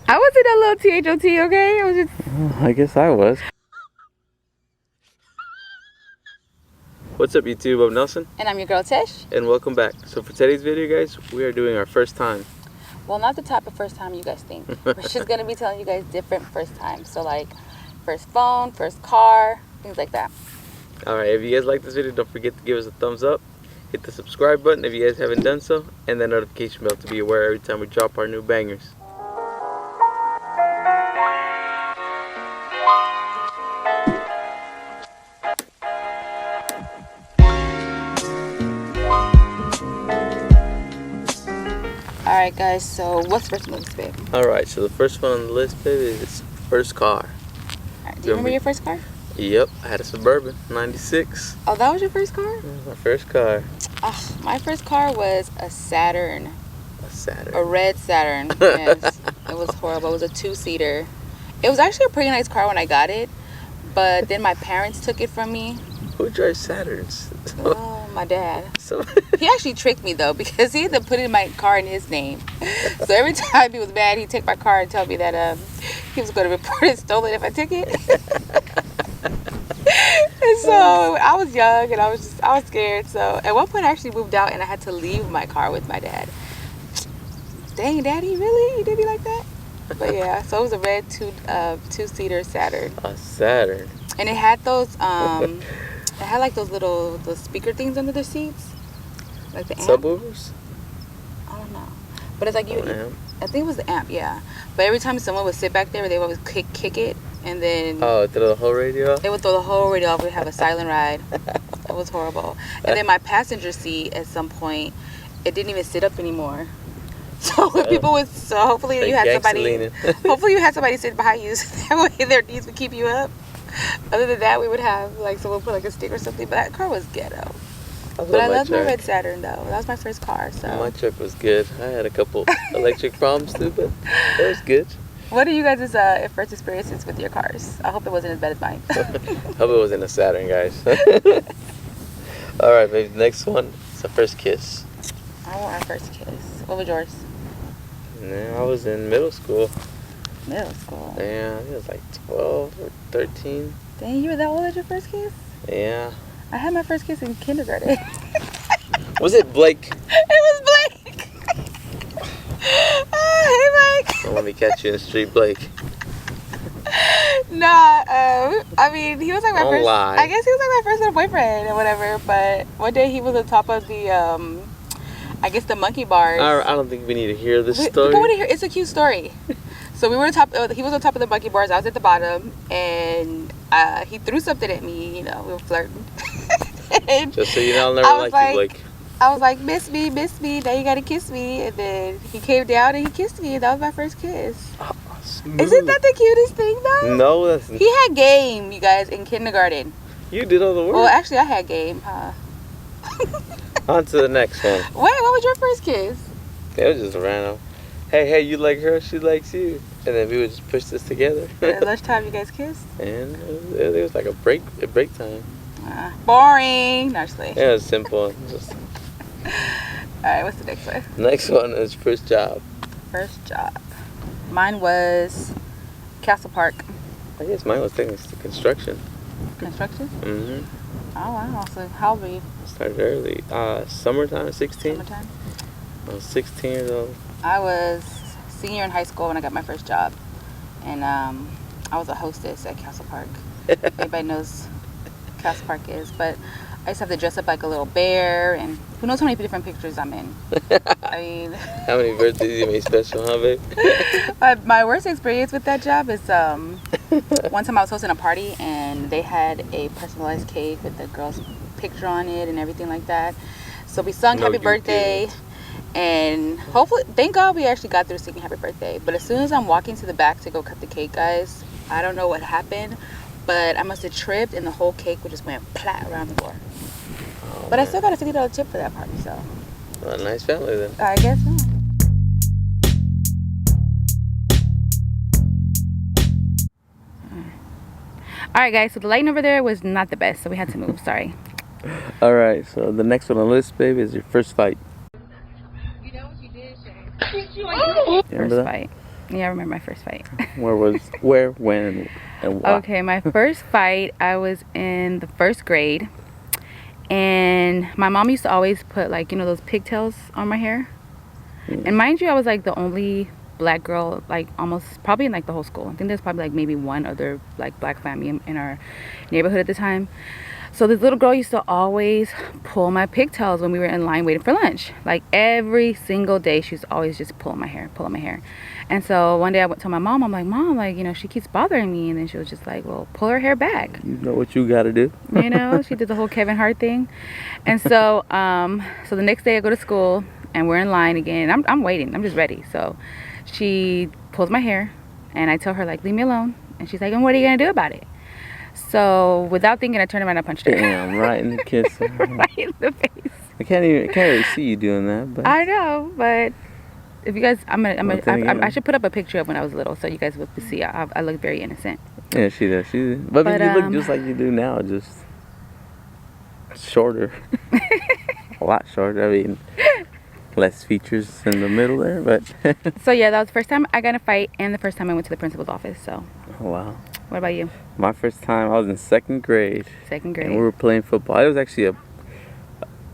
I wasn't a little THOT, okay? I was just... I guess I was. What's up, YouTube? I'm Nelson. And I'm your girl, Tish. And welcome back. So for today's video, guys, we are doing our first time. Well, not the type of first time you guys think. We're just going to be telling you guys different first times. So, like, first phone, first car, things like that. Alright, if you guys like this video, don't forget to give us a thumbs up. Hit the subscribe button if you guys haven't done so. And the notification bell to be aware every time we drop our new bangers. Alright, guys, so what's first on the list, babe? Alright, so the first one on the list, baby, is first car. Alright, do you remember your first car? Yep, I had a Suburban, 96. Oh, that was your first car? That was my first car. Oh, my first car was a Saturn. A Saturn. A red Saturn, yes. It was horrible. It was a two-seater. It was actually a pretty nice car when I got it, but then my parents took it from me. Who drives Saturns? Oh, my dad. So He actually tricked me, though, because he had to put in my car in his name. So every time he was mad, he'd take my car and tell me that he was going to report it stolen if I took it. And so I was young and I was scared. So at one point I actually moved out and I had to leave my car with my dad. Dang, Daddy, really? You did me like that? But yeah, so it was a red two-seater Saturn. a Saturn. And it had those it had like those speaker things under the seats, like the amp. Subwoofers? I don't know, but it's like you. Amp. I think it was the amp, yeah. But every time someone would sit back there, they would always kick it, and then Oh, throw the whole radio off? they would throw the whole radio off. We'd have a silent ride. It was horrible. And then my passenger seat at some point, it didn't even sit up anymore. So when people would, so hopefully Like you had somebody, leaning. hopefully you had somebody sitting behind you, so that way their knees would keep you up. Other than that, we would have like someone put like a stick or something. But that car was ghetto. But I love my red Saturn though. That was my first car. So My truck was good. I had a couple electric problems too, but it was good. what are you guys' first experiences with your cars? I hope it wasn't as bad as mine. Hope it wasn't a Saturn, guys. Alright, baby. Next one. It's the first kiss. I want my first kiss. What was yours? Yeah, I was in middle school. Middle school. Yeah, I was like 12 or 13. Dang, you were that old at your first kiss? Yeah. I had my first kiss in kindergarten. Was it Blake? It was Blake. Oh, hey, Blake. Don't let me catch you in the street, Blake. Nah, I mean, he was like my Don't first. lie. I guess he was like my first little boyfriend or whatever. But one day he was on top of the, I guess the monkey bars. I don't think we need to hear this story. People want to hear. It's a cute story. So we were on top. He was on top of the monkey bars. I was at the bottom, and he threw something at me. You know, we were flirting. Just so you know, I'll never like you, Blake. I was like, miss me, now you gotta kiss me. And then he came down and he kissed me, and that was my first kiss. Isn't that the cutest thing, though? No, that's... He had game, you guys, in kindergarten. You did all the work. Well, actually, I had game, huh? On to the next one. Wait, what was your first kiss? It was just random. Hey, you like her, she likes you. And then we would just push this together. At lunchtime, you guys kissed? And it was like a break time. Boring. No, just like. Yeah, it was simple. Just... Alright, what's the next one? Next one is first job. First job. Mine was Castle Park. I guess mine was technically construction. Construction? Mm-hmm. Oh, wow. So, how old were you? Started early. Summertime, 16. Summertime? I was 16 years old. I was senior in high school when I got my first job. And I was a hostess at Castle Park. Everybody knows Castle Park is. But I used to have to dress up like a little bear. And who knows how many different pictures I'm in. I mean... How many birthdays you made special, huh, babe? My worst experience with that job is one time I was hosting a party and they had a personalized cake with the girl's picture on it and everything like that. So we sung happy birthday and hopefully, thank God we actually got through singing happy birthday. But as soon as I'm walking to the back to go cut the cake, guys, I don't know what happened, but I must have tripped and the whole cake just went plat around the floor. Oh, but man. I still got a $50 tip for that party, so. Well, a nice family then. I guess so. Alright guys, so the lighting over there was not the best, so we had to move, sorry. Alright, so the next one on the list, baby, is your first fight. You know what you did, Shay? Remember First that? fight. Yeah, I remember my first fight. Where, when, and why? Okay, my first fight, I was in the 1st grade. And my mom used to always put, like, you know, those pigtails on my hair. Yeah. And mind you, I was like the only black girl, like almost probably in like the whole school. I think there's probably like maybe one other like black family in our neighborhood at the time. So this little girl used to always pull my pigtails when we were in line waiting for lunch. Like every single day, she was always just pulling my hair. And so one day I went to my mom. I'm like, Mom, like, you know, she keeps bothering me. And then she was just like, well, pull her hair back. You know what you gotta do. You know, she did the whole Kevin Hart thing. And so, so the next day I go to school and we're in line again. I'm waiting. I'm just ready. So she pulls my hair and I tell her, like, leave me alone. And she's like, and what are you gonna do about it? So without thinking, I turned around and punched her. Damn, right in the kiss. Right in the face. I can't really see you doing that, but I know, but if you guys, I should put up a picture of when I was little so you guys will see. I look very innocent. yeah, she does. But you look just like you do now, just shorter, a lot shorter. I mean, less features in the middle there, but. So yeah, that was the first time I got in a fight and the first time I went to the principal's office. So. Oh, wow. What about you? My first time, I was in 2nd grade. 2nd grade. And we were playing football. It was actually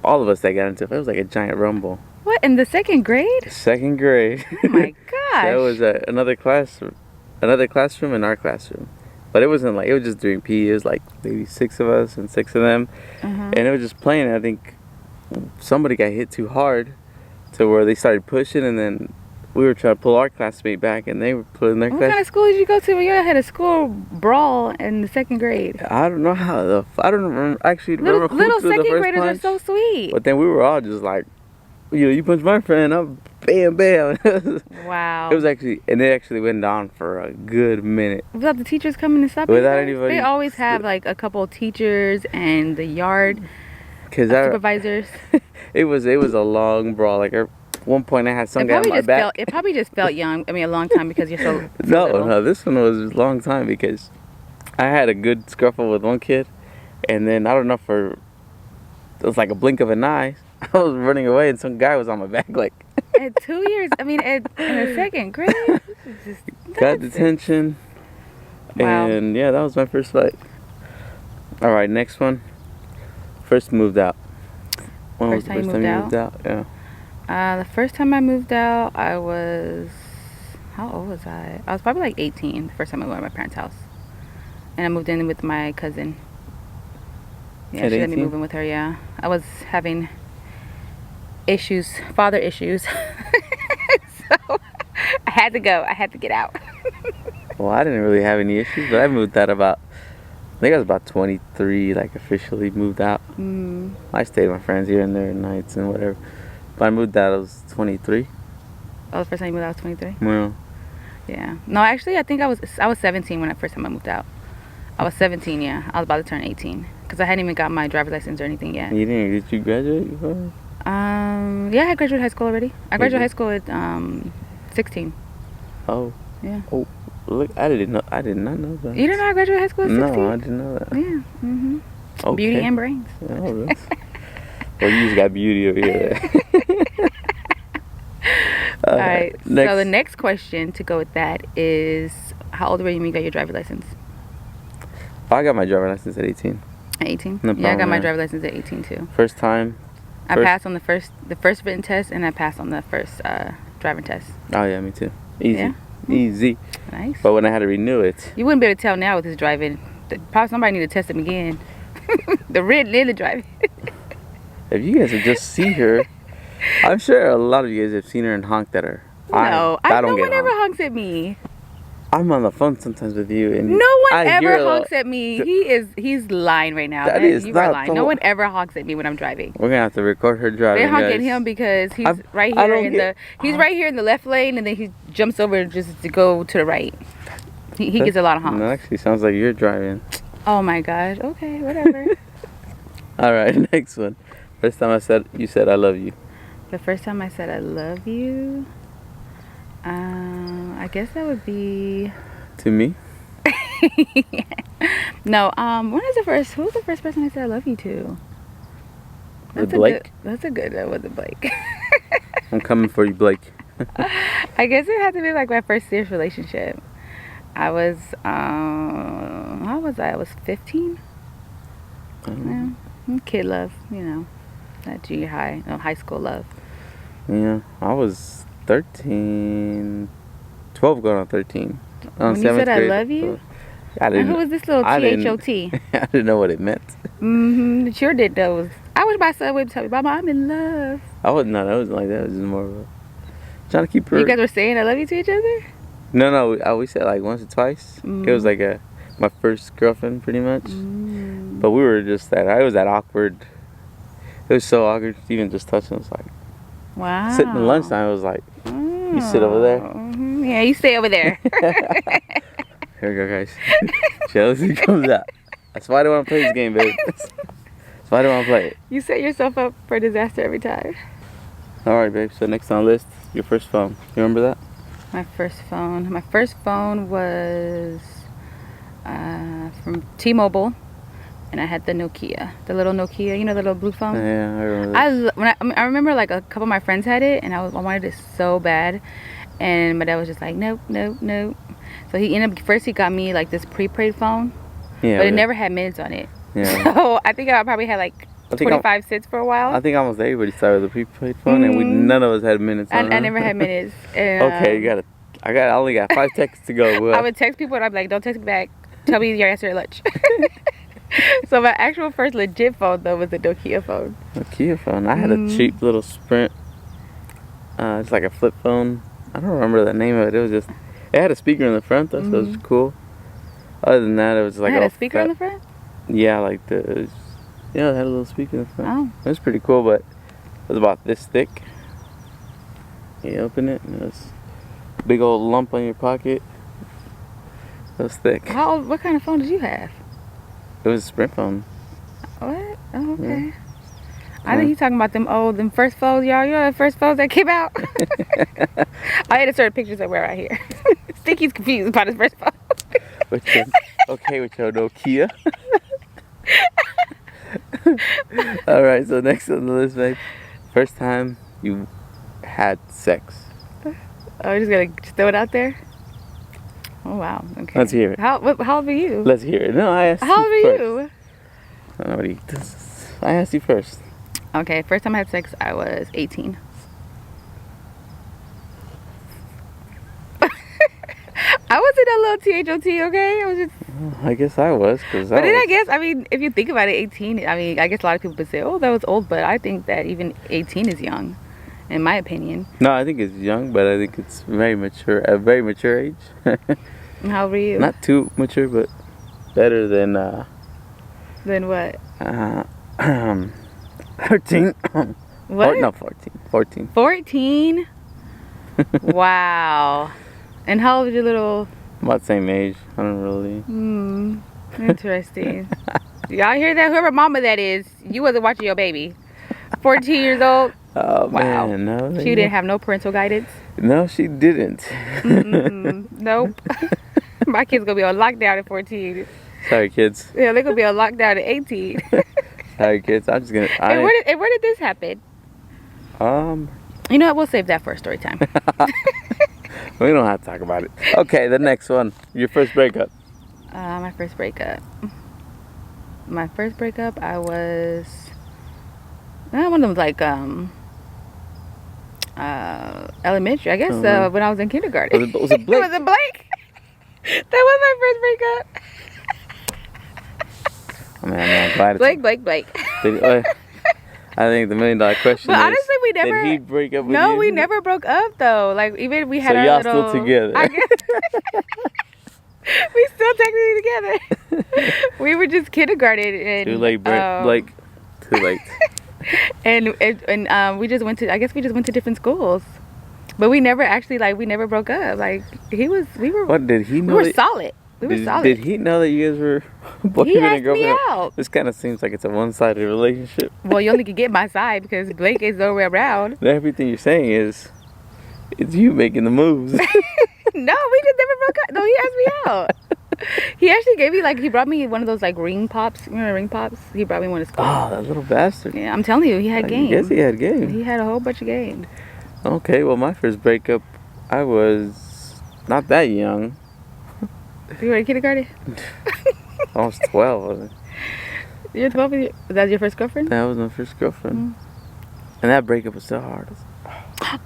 all of us that got into it. It was like a giant rumble. What, in the 2nd grade? 2nd grade. Oh my gosh. That was another classroom in our classroom. But it wasn't like, it was just during PE. It was like maybe 6 of us and 6 of them. And it was just playing. I think somebody got hit too hard to where they started pushing, and then we were trying to pull our classmate back, and they were putting their What kind of school did you go to when you had a school brawl in the 2nd grade? I don't know how I don't remember, remember Little who threw the 2nd first graders punch, are so sweet. But then we were all just like, you punch my friend, I'm bam, bam. Wow. It was actually, and it actually went on for a good minute. Without the teachers coming to stop you? Without anybody. They always have like a couple of teachers and the yard supervisors. It was a long brawl. Like at one point I had some guy on my back. It probably just felt young. I mean, a long time because you're so No, this one was a long time because I had a good scuffle with one kid, and then I don't know it was like a blink of an eye. I was running away and some guy was on my back like. At 2 years, I mean, in the 2nd grade. Got detention. Wow. And yeah, that was my first fight. All right, next one. First moved out. When was the first time you moved out? Yeah. The first time I moved out, I was, how old was I? I was probably like 18 the first time I went to my parents' house. And I moved in with my cousin. Yeah, At she let me 18? move in with her, yeah. I was having father issues. So I had to go. I had to get out. Well, I didn't really have any issues, but I moved out I think I was about 23, like officially moved out. I stayed with my friends here and there nights and whatever. But I moved out, I was 23. Oh, the first time you moved out, I was 23? Well. Yeah. No, actually, I think I was 17 when the first time I moved out. I was 17, yeah. I was about to turn 18. Because I hadn't even got my driver's license or anything yet. Did you graduate before? Yeah, I graduated high school already. I graduated high school at 16. Oh. Yeah. Oh, look, I did not know that. You didn't know I graduated high school at 16? No, I didn't know that. Yeah. Okay. Beauty and brains. Oh, that's... Well, you just got beauty over here. All right. So the next question to go with that is, how old were you when you got your driver's license? I got my driver's license at 18. At 18? No problem, yeah, I got my driver's license at 18 too. First time. I passed on the first written test, and I passed on the first driving test. Oh yeah, me too. Easy. Yeah? Easy. Nice. But when I had to renew it. You wouldn't be able to tell now with his driving. Probably somebody need to test him again. The red lily driving. If you guys would just see her, I'm sure a lot of you guys have seen her and honked at her. No, no one ever honks at me. I'm on the phone sometimes with you, and no one ever honks at me. He's lying right now. That is you not are lying. No one ever honks at me when I'm driving. We're gonna have to record her driving. They honk at him because he's right here in the left lane, and then he jumps over just to go to the right. He gets a lot of honks. That actually sounds like you're driving. Oh my gosh. Okay, whatever. All right, next one. First time you said I love you. The first time I said I love you, I guess that would be to me. No, who was the first person I said I love you to? Blake? That's a good, that wasn't Blake. I'm coming for you, Blake. I guess it had to be like my first serious relationship. I was, how was I? I was 15. Yeah. Kid love, you know, that junior high, no, high school love. Yeah, I was 13, 12 going on 13. When you said I love you, I didn't. who was this little T-H-O-T? I didn't know what it meant. Sure did those. I wish my son would tell me, Mama, I'm in love. I wasn't. No, that wasn't like that. It was just more of a trying to keep her. You guys were saying I love you to each other? No. We said like once or twice. It was like my first girlfriend, pretty much. But we were just that. I was that awkward. It was so awkward, even just touching us. Like, wow. Sitting at lunchtime, it was like, you sit over there. Yeah, you stay over there. Here we go, guys. Jealousy comes out. That's why I don't want to play this game, baby. That's why I don't want to play it. You set yourself up for disaster every time. Alright, babe. So next on the list, your first phone. You remember that? My first phone. My first phone was from T-Mobile. And I had the Nokia, the little Nokia, you know, the little blue phone. Yeah, I remember. I remember like a couple of my friends had it, and I wanted it so bad, and my dad was just like, nope. So he got me like this prepaid phone, but it never had minutes on it. Yeah. So I think I probably had like 25 cents for a while. I think almost everybody started with a prepaid phone, and none of us had minutes on it. I never had minutes. And, okay, I only got 5 texts to go. I would text people, and I'd be like, don't text me back. Tell me your answer at lunch. So my actual first legit phone though was the Nokia phone. Nokia phone. I had a cheap little Sprint. It's like a flip phone. I don't remember the name of it. It had a speaker in the front though, so it was cool. Other than that, it was like it had a speaker in the front. Yeah, like it had a little speaker in the front. Oh. It was pretty cool, but it was about this thick. You open it, and it was a big old lump on your pocket. It was thick. What kind of phone did you have? It was a Sprint phone. What? Oh, okay. Yeah. I think you talking about them first phones, y'all. You know the first phones that came out? I had insert pictures somewhere right here. Stinky's confused about his first phone. with your Nokia. Alright, so next on the list, babe. First time you had sex. Oh, you're just gonna throw it out there? Oh wow. Okay. Let's hear it. How old were you? Let's hear it. No, I asked you. How old were you? I asked you first. Okay, first time I had sex, I was 18. I wasn't a little T-H-O-T, okay? I guess I was, I mean, if you think about it, 18. I mean, I guess a lot of people would say, "Oh, that was old," but I think that even 18 is young, in my opinion. No, I think it's young, but I think it's very mature, a very mature age. How old were you? Not too mature, but better than. Than what? 13. What? No, 14. 14. 14? Wow. And how old was your little? About the same age. I don't really. Interesting. Y'all hear that? Whoever mama that is, you wasn't watching your baby. 14 years old. Oh wow. Man, no. She didn't have no parental guidance. No, she didn't. Nope. My kid's gonna be on lockdown at 14. Sorry, kids. Yeah, they're gonna be on lockdown at 18. Sorry, kids. I'm just gonna. And where did this happen? You know what? We'll save that for a story time. We don't have to talk about it. Okay, the next one. Your first breakup. My first breakup. My first breakup, I was one of them like elementary, I guess. When I was in kindergarten. Was it Blake? Was it Blake? That was my first breakup. Oh, man, I'm glad. Blake. I think the $1 million question is, honestly, we never. Did he break up with you? No, we never broke up though. Like even we had so our y'all little. still together. We still technically together. We were just kindergarten and. Too late, Blake. Too late. and we just went to. I guess we just went to different schools, but we never actually we never broke up. Like we were. What did he know? We were solid. We were solid. Did he know that you guys were boyfriend and girlfriend? He asked me out. This kind of seems like it's a one-sided relationship. Well, you only can get my side because Blake is nowhere around. Everything you're saying is, it's you making the moves. No, we just never broke up. No, he asked me out. He actually gave me he brought me one of those ring pops. You know, ring pops. He brought me one to school. Oh, that little bastard. Yeah, I'm telling you, he had game. Yes, he had game. He had a whole bunch of game. Okay, well, my first breakup I was not that young. You were in kindergarten? I was 12, wasn't I? You're 12? Was that your first girlfriend? That was my first girlfriend. And that breakup was so hard.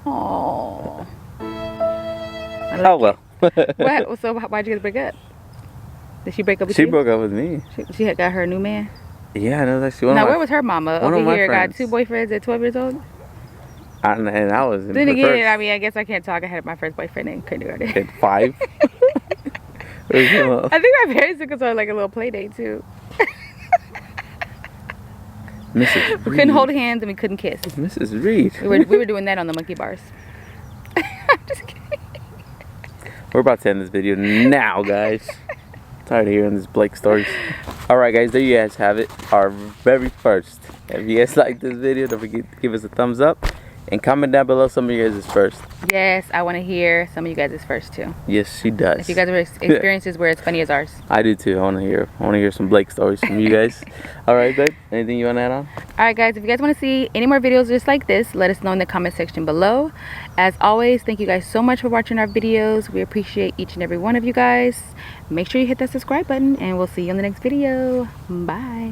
Oh. Oh, well. What? So why'd you guys break up? Did she break up with you? She broke up with me. She had got her new man? Yeah, I know that she was. Now, where was her mama? One Over of my here, friends. got 2 boyfriends at 12 years old? And I was in Then her again, first. I mean, I guess I can't talk. I had my first boyfriend in kindergarten. At 5. I think my parents took us on like a little play date too. Mrs. We couldn't hold hands and we couldn't kiss. Mrs. Reed. We were doing that on the monkey bars. I'm just kidding. We're about to end this video now, guys. Tired of hearing this Blake stories. Alright, guys, there you guys have it. Our very first. If you guys like this video, don't forget to give us a thumbs up. And comment down below some of you guys' first. Yes, I want to hear some of you guys' first too. Yes, she does. If you guys have experiences where it's funny as ours. I do too. I want to hear some Blake stories from you guys. Alright, babe. Anything you want to add on? Alright, guys, if you guys want to see any more videos just like this, let us know in the comment section below. As always, thank you guys so much for watching our videos. We appreciate each and every one of you guys. Make sure you hit that subscribe button and we'll see you in the next video. Bye.